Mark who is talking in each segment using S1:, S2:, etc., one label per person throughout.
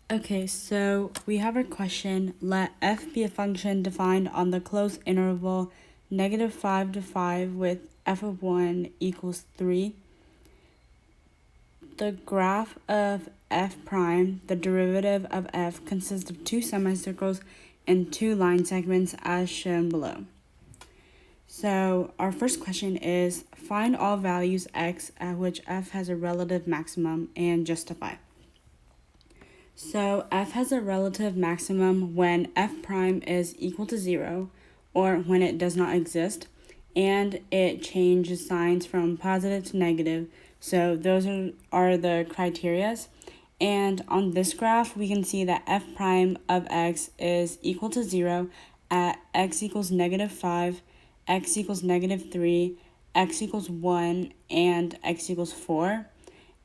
S1: Okay, so we have our question. Let f be a function defined on the closed interval -5 to 5 with f of 1 equals 3. The graph of f prime, the derivative of f, consists of two semicircles and two line segments as shown below. So our first question is, find all values x at which f has a relative maximum and justify. So f has a relative maximum when f prime is equal to 0, or when it does not exist, and it changes signs from positive to negative. So those are the criterias. And on this graph, we can see that f prime of x is equal to 0 at x equals -5, x equals -3, x equals 1, and x equals 4.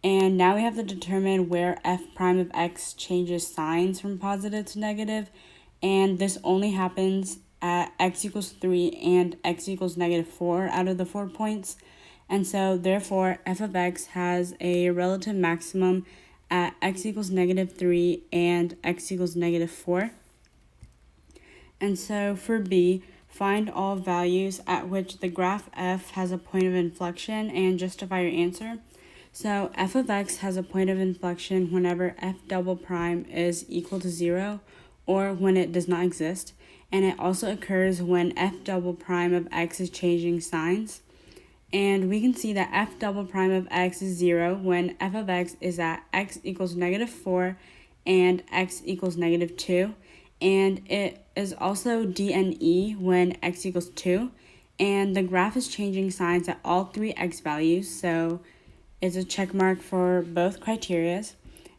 S1: And now we have to determine where f prime of x changes signs from positive to negative, and this only happens at x equals 3 and x equals -4 out of the 4 points. And so therefore f of x has a relative maximum at x equals -3 and x equals -4. And so for B, find all values at which the graph f has a point of inflection and justify your answer. So f of x has a point of inflection whenever f double prime is equal to 0, or when it does not exist, and it also occurs when f double prime of x is changing signs. And we can see that f double prime of x is 0 when f of x is at x equals -4 and x equals -2, and it is also DNE when x equals 2, and the graph is changing signs at all three x values, so it's a check mark for both criterias.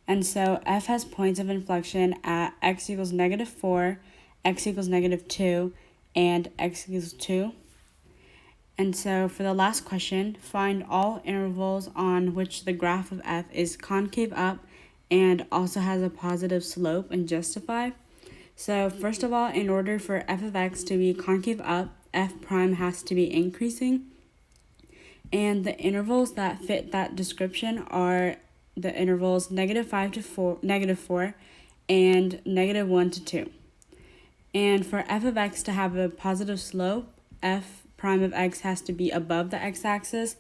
S1: And so f has points of inflection at x equals -4, x equals -2, and x equals 2. And so for the last question, find all intervals on which the graph of f is concave up and also has a positive slope and justify. So first of all, in order for f of x to be concave up, f prime has to be increasing. And the intervals that fit that description are the intervals -5 to -4 and -1 to 2. And for f of x to have a positive slope, f prime of x has to be above the x-axis,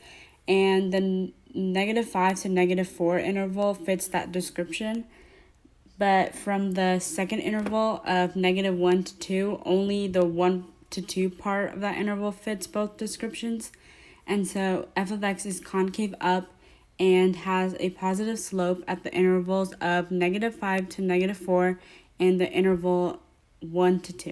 S1: and the -5 to -4 interval fits that description. But from the second interval of -1 to 2, only the 1 to 2 part of that interval fits both descriptions. And so f of x is concave up and has a positive slope at the intervals of -5 to -4 and the interval 1 to 2.